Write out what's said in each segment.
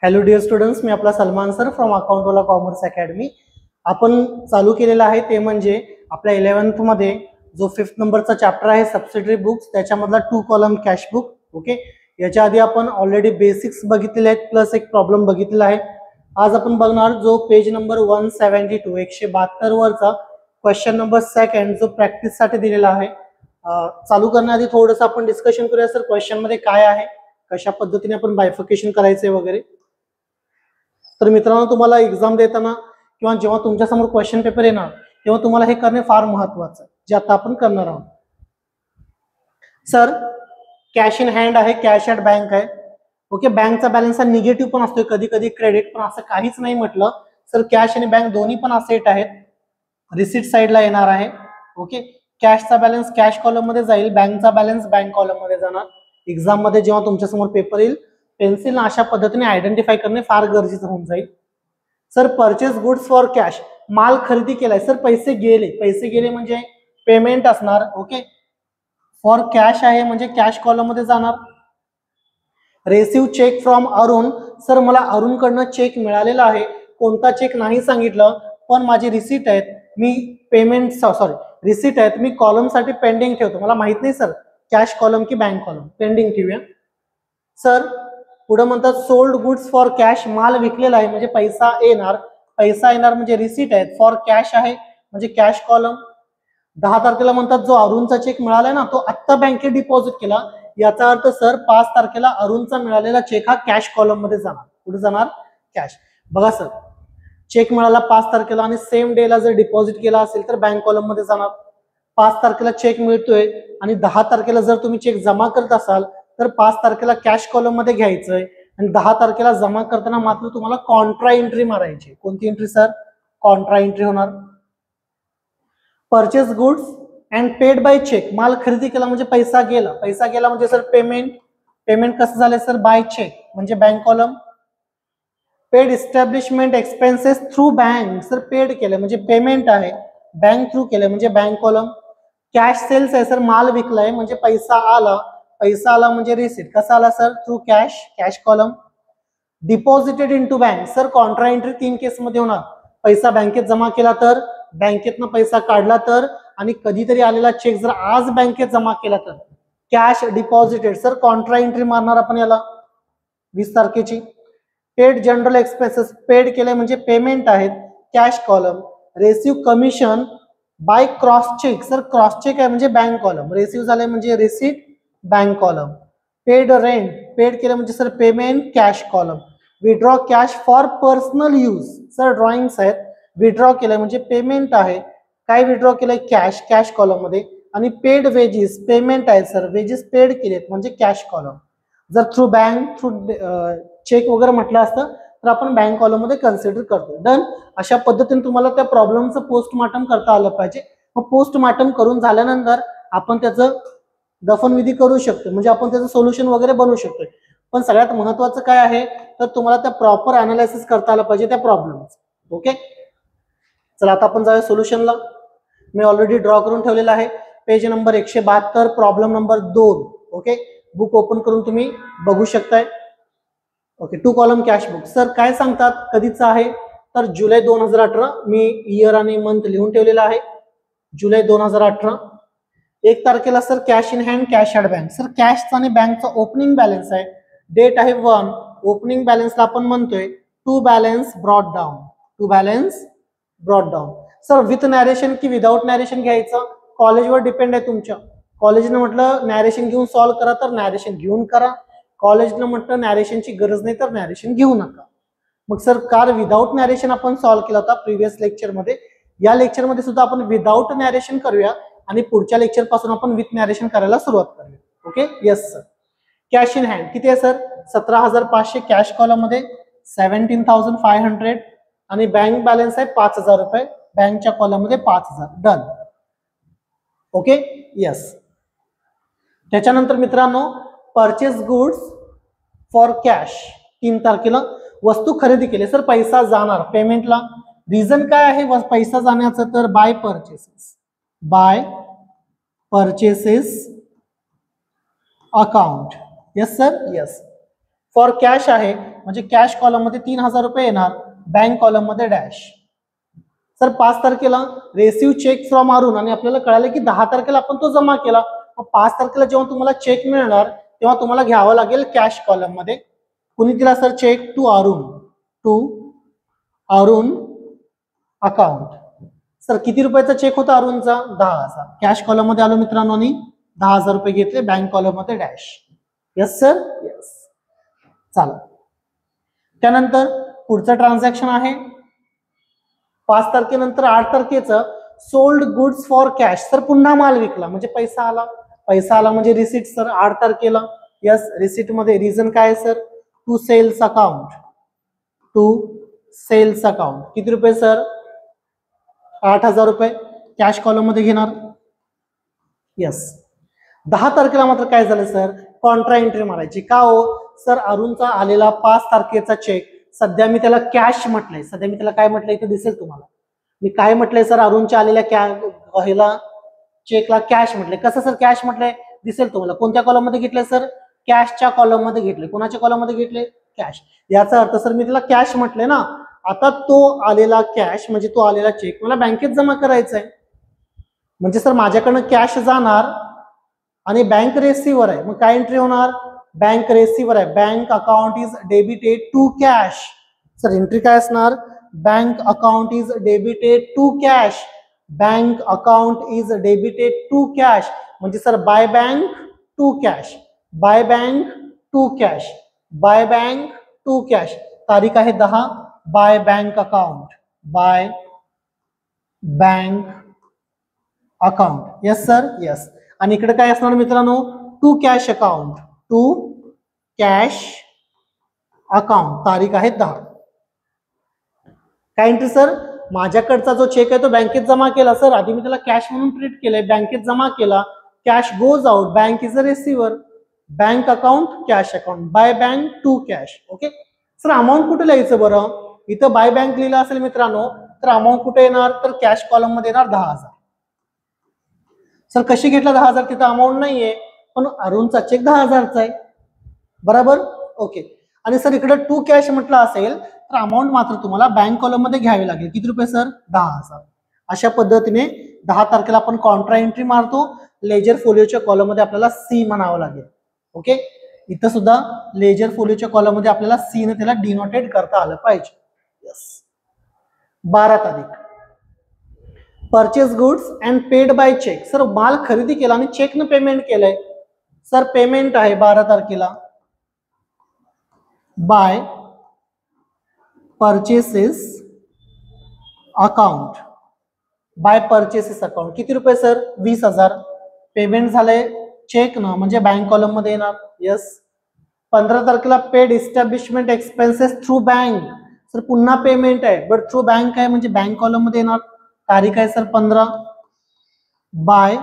Hello dear students, मी आपला Salman sir from अकाउंटवाला कॉमर्स अकॅडमी. आपण चालू केलेला आहे ते म्हणजे आपल्या 11th मध्ये जो 5th नंबरचा चॅप्टर आहे सबसिडरी बुक्स, त्याच्यामधला 2 कॉलम कॅश बुक. ओके, याच्या आधी आपण ऑलरेडी बेसिक्स बघितलेले आहेत प्लस एक प्रॉब्लेम बघितलेला आहे. आज आपण बघणार जो पेज नंबर 172 172 वरचा क्वेश्चन नंबर 2 जो प्रॅक्टिस साठी दिलेला आहे. चालू करण्याआधी थोडंसं आपण डिस्कशन करूया सर, क्वेश्चन मध्ये काय आहे, कशा पद्धतीने आपण बायफिकेशन करायचंय वगैरे. तर मित्रांनो, तुम्हाला एक्झाम देताना किंवा जेव्हा तुमच्या समोर क्वेश्चन पेपर येणार तेव्हा तुम्हाला हे करणे फार महत्त्वाचं आहे, जे आता आपण करणार आहोत. सर, कॅश इन हँड आहे, कॅश ॲट बँक आहे. ओके, बँकचा बॅलन्स हा निगेटिव्ह पण असतो, कधी कधी क्रेडिट पण, असं काहीच नाही म्हटलं सर. कॅश आणि बँक दोन्ही पण असेट आहेत, रिसिट साइडला येणार आहे. ओके, कॅशचा बॅलन्स कॅश कॉलम मध्ये जाईल, बँकचा बॅलन्स बँक कॉलम मध्ये जाणार. एक्झाम मध्ये जेव्हा तुमच्या समोर पेपर येईल पेन्सिल अशा पद्धतीने आयडेंटिफाय करणे फार गरजेचं होऊन जाईल. Sir, purchase goods for cash, माल खरेदी केलाय सर, पैसे गेले म्हणजे पेमेंट असणार. ओके, फॉर कॅश आहे म्हणजे कॅश कॉलम मध्ये जाणार. रेसिव्ह चेक फ्रॉम अरुण, सर मला अरुण कडनं चेक मिळालेला आहे, कोणता चेक नाही सांगितलं पण माझी रिसीट आहेत, मी पेमेंट रिसीट आहेत, मी कॉलम साठी पेंडिंग ठेवतो. मला माहित नाही सर कॅश कॉलम की बँक कॉलम, पेंडिंग ठेवूया. सर पुढे म्हणतात सोल्ड गुड्स फॉर कॅश, माल विकलेला आहे म्हणजे पैसा येणार म्हणजे रिसीट आहेत, फॉर कॅश आहे म्हणजे कॅश कॉलम. 10 तारखेला म्हणतात जो अरुणचा चेक मिळालाय ना तो आत्ता बँकेत डिपॉझिट केला, याचा अर्थ सर 5 तारखेला अरुणचा मिळालेला चेक हा कॅश कॉलम मध्ये जाणार. कुठे जाणार? कॅश. बघा सर, चेक मिळाला 5 तारखेला आणि सेम डेला जर डिपॉझिट केला असेल तर बँक कॉलम मध्ये जाणार. 5 तारखेला चेक मिळतोय आणि 10 तारखेला जर तुम्ही चेक जमा करत असाल तर 5 तारखेला कॅश कॉलम मध्ये घ्यायचंय आणि 10 तारखेला जमा करताना मात्र तुम्हाला कॉन्ट्रा एंट्री मारायची. कोणती एंट्री सर? कॉन्ट्रा एंट्री होणार. Purchase goods and paid by cheque, माल खरेदी केला म्हणजे पैसा गेला म्हणजे सर पेमेंट कसं झालं सर? बाय चेक म्हणजे bank column. Paid establishment expenses through bank, sir paid केलं म्हणजे पेमेंट आहे, बँक थ्रू केलं म्हणजे बँक कॉलम. कॅश सेल्स आहे सर, माल विकलाय म्हणजे पैसा आला म्हणजे रिसीट, कसा आला sir? Through cash, cash column. Deposited into bank, sir contra entry 3 केस मध्ये होणार. पैसा बँकेत जमा केला तर, बँकेतनं पैसा काढला तर, आणि कधीतरी आलेला चेक जर आज बँकेत जमा केला तर. Cash deposited, sir contra entry मारणार आपण याला 20 तारखेची. पेड जनरल एक्सपेन्सेस, पेड केले म्हणजे पेमेंट आहेत, cash column. Receive commission by cross cheque, sir cross cheque आहे म्हणजे बँक कॉलम, रेसिव्ह झाले म्हणजे receipt bank column. Paid rent, paid केलं म्हणजे sir payment, cash column. Withdraw cash for personal use, sir drawings आहेत, withdraw केलंय म्हणजे payment आहे, काय विड्रॉ केलंय? कॅश, कॅश कॉलम मध्ये. आणि पेड वेजेस, पेमेंट आहे सर, वेजेस पेड केलेत म्हणजे कॅश कॉलम. जर थ्रू बँक थ्रू चेक वगैरे म्हटलं असतं तर आपण बँक कॉलम मध्ये कन्सिडर करतो. डन. अशा पद्धतीने तुम्हाला त्या प्रॉब्लेमचं पोस्टमार्टम करता आलं पाहिजे. मग पोस्टमार्टम करून झाल्यानंतर आपण त्याचं दफनविधी करू शकतो, म्हणजे आपण त्याचं सोल्युशन वगैरे बनवू शकतो. पण सगळ्यात महत्वाचं काय आहे तर तुम्हाला त्या प्रॉपर अनालिसिस करता आलं पाहिजे त्या प्रॉब्लेमचं. ओके, चला आता आपण जाऊया सोल्युशनला. मी ऑलरेडी ड्रॉ करून ठेवलेला आहे, page number 172 problem number 2. Okay, book open करून तुम्ही बघू शकताय. Okay, 2 column cash book. Sir काय सांगतात कधीचं आहे तर जुलै 2018. मी इयर आणि मंथ लिहून ठेवलेला आहे, जुलै 2018. 1 तारखेला sir cash in hand, cash at bank. Sir कॅशचा आणि बँकचा ओपनिंग बॅलन्स आहे, डेट आहे 1. ओपनिंग बॅलन्सला आपण म्हणतोय to balance brought down. Sir with narration की विदाऊट नॅरेशन घ्यायचं? कॉलेजवर डिपेंड आहे तुमच्या. कॉलेजनं म्हटलं नॅरेशन घेऊन सॉल्व्ह करा तर नॅरेशन घेऊन करा, कॉलेजनं म्हटलं नॅरेशनची गरज नाही तर नॅरेशन घेऊ नका. मग सर कार विदाऊट नॅरेशन आपण सॉल्व्ह केला होता प्रिव्हियस लेक्चरमध्ये. या लेक्चरमध्ये सुद्धा आपण विदाऊट नॅरेशन करूया आणि पुढच्या लेक्चर पासून आपण विथ नॅरेशन करायला सुरुवात करूया. Okay, yes sir. Cash in hand किती आहे सर? 17,500 कॅश कॉलम मध्ये, 17,500 आणि बँक बॅलन्स आहे 5,000 रुपये, बँकच्या कॉलम मध्ये 5,000. डन. Okay, yes. त्याच्यानंतर मित्रांनो परचेस गुड्स फॉर कॅश, 3 तारखेला वस्तू खरेदी केली, सर पैसा जाणार पेमेंटला. रिझन काय आहे पैसा जाण्याचं तर by purchases account. Yes sir, yes. For cash आहे म्हणजे कॅश कॉलम मध्ये 3000 रुपये येणार, बँक कॉलम मध्ये डॅश. सर 5 तारखेला रेसिव्ह चेक फ्रॉम अरुण आणि आपल्याला कळालं की 10 तारखेला आपण तो जमा केला. 5 तारखेला जेव्हा तुम्हाला चेक मिळणार तेव्हा तुम्हाला घ्यावं लागेल कॅश कॉलम मध्ये. कुणी दिला sir cheque? To Arun account. Sir किती रुपयाचा चेक होता अरुणचा? 10,000. कॅश कॉलम मध्ये आलो मित्रांनो आणि 10,000 रुपये घेतले, बँक कॉलम मध्ये डॅश. Yes sir, yes. चालेल. त्यानंतर पुढचं ट्रान्झॅक्शन आहे 5 तारखेनंतर 8 तारखेचं sold goods for cash. Sir पुन्हा माल विकला म्हणजे पैसा आला, पैसा आला म्हणजे रिसिट. सर 8 तारखेला यस रिसिट मध्ये रिझन काय सर? To sales account. किती रुपये सर? 8,000 रुपये कॅश कॉलम मध्ये घेणार. यस. 10 तारखेला मात्र काय झालं सर? कॉन्ट्रा एंट्री मारायची. का हो सर? अरुणचा आलेला 5 तारखेचा चेक, सध्या मी त्याला कॅश म्हटलंय, सध्या मी त्याला काय म्हटलंय इथे दिसेल तुम्हाला. मी काय म्हटलंय सर? अरुणच्या आलेल्या चेकला कॅश म्हटलंय. कसं सर कॅश म्हटलंय? दिसेल तुम्हाला. कोणत्या कॉलम मध्ये घेतलंय सर? कॅशच्या कॉलम मध्ये घेतले. कोणाच्या कॉलम मध्ये घेतले? कॅश. याचा अर्थ सर मी त्याला कॅश म्हटलंय ना, आता तो आलेला कॅश म्हणजे तो आलेला चेक मला बँकेत जमा करायचा आहे. म्हणजे सर माझ्याकडनं कॅश जाणार आणि बँक रेसिव्हर आहे, मग काय एंट्री होणार? बँक रेसिव्हर आहे, bank account is debited to cash. Sir entry काय असणार? Bank account is debited to cash. Bank account is debited to cash म्हणजे sir by bank to cash, by bank to cash, by bank to cash. तारीख आहे 10. By bank account, by bank account. Yes sir, yes. आणि इकडे काय असणार मित्रांनो? To cash account, to cash account. तारीख आहे 10. काय एंट्री सर? माझ्याकडचा जो चेक आहे तो बँकेत जमा केला. सर आधी मी त्याला कॅश म्हणून ट्रीट केलंय, बँकेत जमा केला, cash goes out, bank is a receiver, bank account cash account, by bank to cash. Okay sir. Amount कुठे लिहायचं बरं? इथं बाय बँक लिहिलं असेल मित्रांनो तर अमाऊंट कुठे येणार? तर कॅश कॉलम मध्ये येणार 10,000. सर कशी घेतला 10,000? तिथं अमाऊंट नाहीये पण अरुणचा चेक 10,000चा आहे, बरोबर. ओके. आणि सर इकडे टू कॅश म्हटलं असेल तर अमाऊंट मात्र तुम्हाला बँक कॉलम मध्ये घ्यावी लागेल. किती रुपये सर? 10,000. अशा पद्धतीने 10 तारखेला आपण कॉन्ट्रा एंट्री मारतो. लेजर फोलिओच्या कॉलम मध्ये आपल्याला सी म्हणावं लागेल. ओके. इथं सुद्धा लेजर फोलिओच्या कॉलम मध्ये आपल्याला सी ने त्याला डिनोटेड करता आलं पाहिजे. यस. 12 तारीख purchase goods and paid by cheque. Sir माल खरेदी केला आणि चेकनं पेमेंट केलंय. सर पेमेंट आहे 12 तारखेला by purchases account, by purchases account. किती रुपये सर? 20,000. पेमेंट झालंय चेक न म्हणजे बँक कॉलम मध्ये येणार. यस. 15 तारखेला paid establishment expenses through bank. Sir पुन्हा पेमेंट आहे बट थ्रू बँक आहे म्हणजे बँक कॉलम मध्ये येणार. तारीख आहे sir 15. By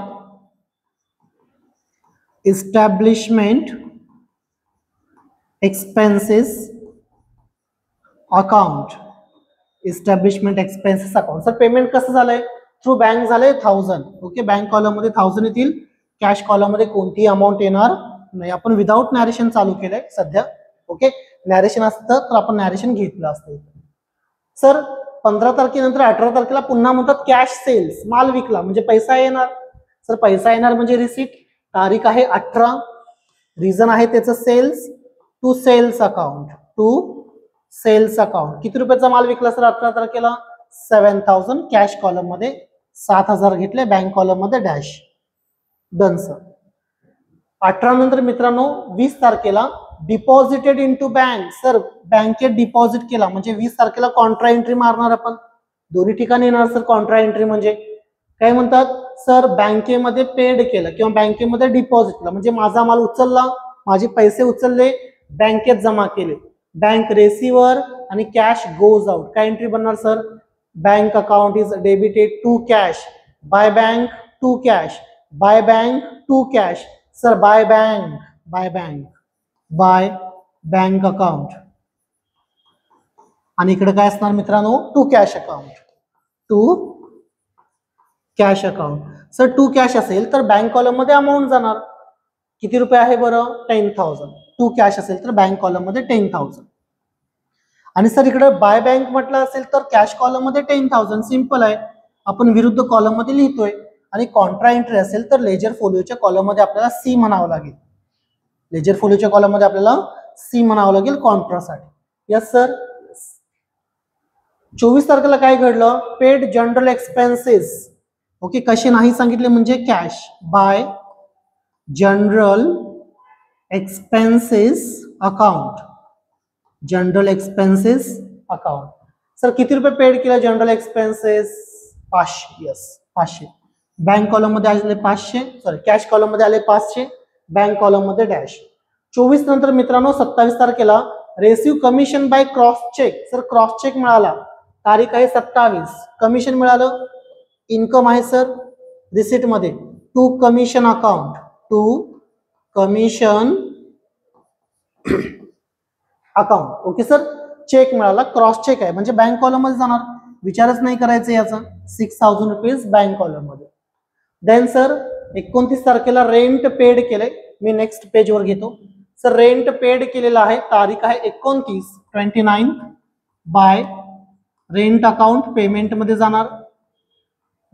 establishment expenses account, establishment expenses account. Sir payment कसं झालंय? थ्रू बँक झालंय 1000. ओके. बँक कॉलम मध्ये 1000 येतील, कॅश कॉलम मध्ये कोणतीही अमाऊंट येणार नाही. आपण विदाउट नॅरेशन चालू केलंय सध्या. ओके. नॅरेशन असतं तर आपण नॅरेशन घेतलं असतं. सर 15 तारखेनंतर 18 तारखेला पुन्हा म्हणतात कॅश सेल्स, माल विकला म्हणजे पैसा येणार. सर पैसा येणार म्हणजे रिसिट. तारीख आहे 18. रिझन आहे त्याचं sales, to sales account, to sales account. किती रुपयाचा माल विकला सर 18 तारखेला? 7,000. कॅश कॉलम मध्ये 7,000 घेतले, बँक कॉलम मध्ये डॅश. Done sir. 18 नंतर मित्रांनो 20 तारखेला डिपॉझिटेड इनटू बँक. सर बँकेत डिपॉझिट केला म्हणजे 20 तारखेला कॉन्ट्रा एंट्री मारणार आपण. दोन्ही ठिकाणी येणार सर कॉन्ट्रा एंट्री म्हणजे काय म्हणतात सर? बँकेमध्ये पेड केलं किंवा बँकेमध्ये डिपॉझिट केलं म्हणजे माझा माल उचलला, माझे पैसे उचलले, बँकेत जमा केले, बँक रेसिव्हर आणि कॅश गोज आउट. काय एंट्री बनणार sir? Bank account is debited to cash, by bank to cash, by bank to cash. Sir by bank, by bank, by bank account. आणि इकडे काय असणार मित्रांनो? To cash account, to cash account. Sir to cash असेल तर bank column मध्ये amount जाणार. किती रुपये आहे बरं? 10,000. टू कॅश असेल तर बँक कॉलम मध्ये 10,000. आणि सर इकडे बाय बँक म्हटलं असेल तर कॅश कॉलम मध्ये 10,000. सिंपल आहे, आपण विरुद्ध कॉलम मध्ये लिहितोय. आणि कॉन्ट्रा एंट्री असेल तर लेजर फोलिओच्या कॉलम मध्ये आपल्याला सी म्हणावं लागेल. लेजर फोलिओच्या कॉलम मध्ये आपल्याला सी म्हणावं लागेल कॉन्ट्रासाठी. Yes sir. 24 तारखेला काय घडलं, पेड जनरल एक्सपेन्सेस. ओके, कसे नाही सांगितले म्हणजे cash bye general expenses account. General expenses account. Sir किती रुपये पेड केलं general expenses? 500. Yes 500. Bank column मध्ये आले 500, सॉरी कॅश कॉलम मध्ये आले 500, बँक कॉलम मध्ये डॅश. 24 नंतर मित्रांनो 27 तारखेला receive commission by cross cheque. Sir cross cheque मिळाला, तारीख आहे 27. कमिशन मिळालं, इन्कम आहे सर रिसिट मध्ये to commission account. To commission account. Okay sir. Cheque मिळाला, क्रॉस चेक आहे म्हणजे बँक कॉलम मध्ये जाणार, विचारच नाही करायचं याचा. 6,000 रुपीज बँक कॉलम मध्ये. देन सर 29 तारखेला रेंट पेड केले. मी नेक्स्ट पेज वर घेतो. सर रेंट पेड केलेला आहे, तारीख आहे 29 बाय रेंट अकाउंट पेमेंट मध्ये जाणार.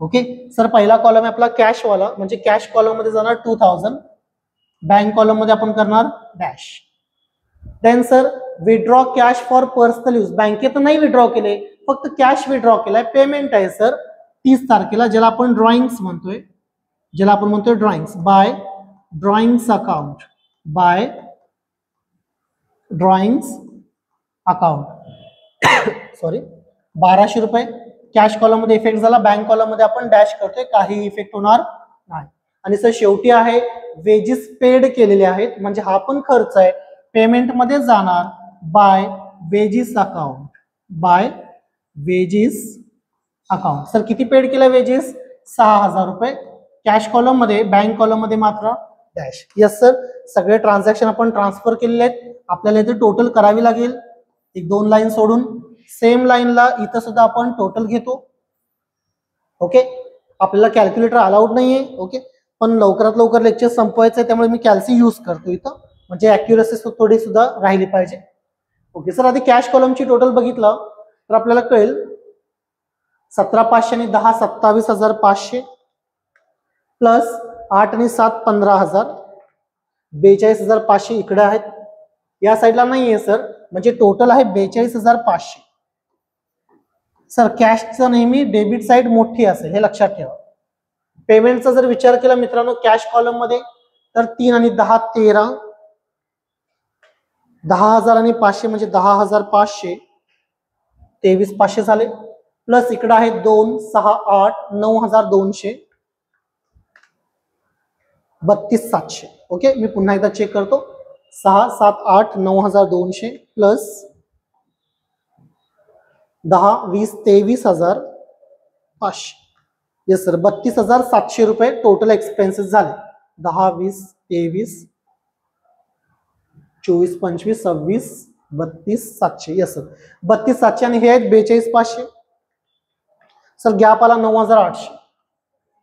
Okay sir. पहिला कॉलम आहे आपला कॅश वाला म्हणजे कॅश कॉलम मध्ये जाणार 2,000, बँक कॉलम मध्ये आपण करणार dash. Then sir withdraw cash for personal use. बँकेत नाही विड्रॉ केले, फक्त कॅश विड्रॉ केलाय. पेमेंट आहे सर 30 तारखेला, ज्याला आपण ड्रॉइंग्स म्हणतोय, drawings by drawings account. By drawings account sorry 1200 रुपये. कॅश कॉलम मध्ये इफेक्ट झाला, बँक कॉलम मध्ये आपण डॅश करतोय, काही इफेक्ट होणार नाही. आणि सर शेवटी आहे वेजेस पेड केलेले आहेत म्हणजे हा पण खर्च आहे, पेमेंट मध्ये जाणार by wages account. By wages account. Sir किती पेड केलं वेजेस? 6,000 रुपये कॅश कॉलम मध्ये, बँक कॉलम मध्ये मात्र डॅश. Yes sir. सगळे ट्रान्झॅक्शन आपण ट्रान्सफर केलेले आहेत, आपल्याला इथे टोटल करावी लागेल. 1-2 लाईन सोडून सेम लाईनला इथं सुद्धा आपण टोटल घेतो. ओके, आपल्याला कॅल्क्युलेटर अलाउड नाहीये. ओके, पण लवकरात लवकर लेक्चर संपवायचं आहे त्यामुळे मी कॅल्सी यूज करतो इथं, म्हणजे ॲक्युरसी थोडी सुद्धा राहिली पाहिजे. Okay sir. आधी कॅश कॉलमची टोटल बघितलं तर आपल्याला कळेल 17,500 आणि 10 27,500 प्लस 8 आणि 7 15,000, 42,500 इकडे आहेत. या साईडला नाहीये सर, म्हणजे टोटल आहे 42,500. सर कॅशचं नेहमी डेबिट साईड मोठी असेल हे लक्षात ठेवा. पेमेंटचा जर विचार केला मित्रांनो कॅश कॉलम मध्ये तर 3 आणि 10 13, 10,000 आणि 500 म्हणजे 10,500, 23,500 झाले. प्लस इकडे आहे 2 6 8 9,200, 32,700. ओके, मी पुन्हा एकदा चेक करतो. 6 7 8 9,200 प्लस 10 20 23,500. येस सर 32,700 रुपये टोटल एक्सपेन्सेस झाले. 10 20 23 24 25 26 32,700. येस सर 32,700 आणि हे आहेत 42,500. सर गॅप आला 9,800.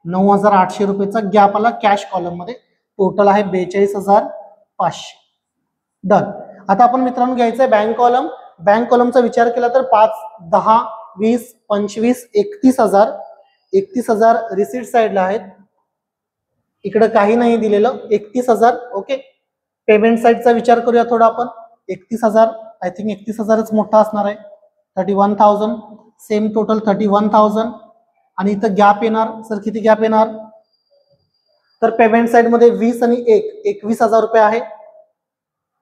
9,800 रुपयेचा गॅप आला कॅश कॉलम मध्ये. टोटल आहे 42,500. डन. आता आपण मित्रांनो घ्यायचंय बँक कॉलम. बँक कॉलमचा विचार केला तर 5 10 20 25 31,000. 31,000 रिसीट साईडला आहेत, इकडे काही नाही दिलेलं. 31,000. ओके, पेमेंट साईडचा विचार करूया थोडा आपण. 31,000 आय थिंक 31,000च मोठा असणार आहे. 31,000 सेम टोटल 31,000 आणि इथं गॅप येणार. सर किती गॅप येणार? तर पेमेंट साईड मध्ये 20 आणि 1 21,000 रुपये आहे.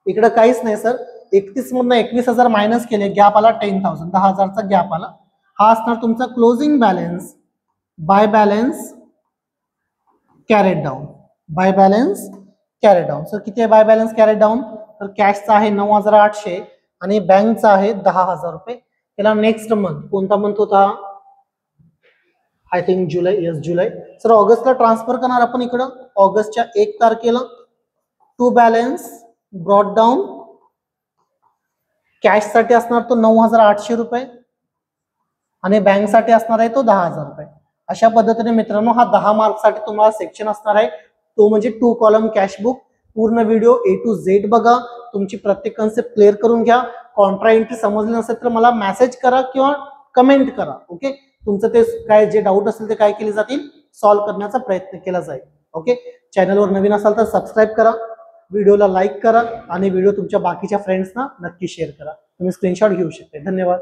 इकडे काहीच नाही सर. 31 मधून 21,000 मायनस केले, गॅप आला 10,000. 10,000चा गॅप आला. हा असणार तुमचा closing balance by balance carried down. By balance carried down. Sir किती आहे बाय बॅलन्स कॅरेड डाऊन? तर कॅशचा आहे 9,800 आणि बँकचा आहे 10,000 रुपये. त्याला नेक्स्ट मंथ, कोणता मंथ होता? I think July. Yes July. Sir ऑगस्टला ट्रान्सफर करणार आपण इकडं ऑगस्टच्या 1 तारखेला. To balance brought down. Cash साठी असणार तो 9,800 रुपये आणि बँक साठी असणार आहे तो 10,000 रुपये. अशा पद्धतीने मित्रांनो हा 10 मार्क साठी तुम्हाला सेक्शन असणार आहे, तो म्हणजे 2 कॉलम कॅश बुक. पूर्ण व्हिडिओ A to Z बघा, तुमची प्रत्येक कन्सेप्ट क्लिअर करून घ्या. कॉन्ट्रा एंट्री समजली नसेल तर मला मेसेज करा किंवा कमेंट करा. ओके, तुमचं ते काय जे डाऊट असेल ते काय केले जातील, सॉल्व्ह करण्याचा प्रयत्न केला जाईल. ओके, चॅनलवर नवीन असाल तर सबस्क्राईब करा, व्हिडिओला लाईक करा आणि व्हिडिओ तुमच्या बाकीच्या फ्रेंड्सना नक्की शेअर करा. तुम्ही स्क्रीनशॉट घेऊ शकता. धन्यवाद.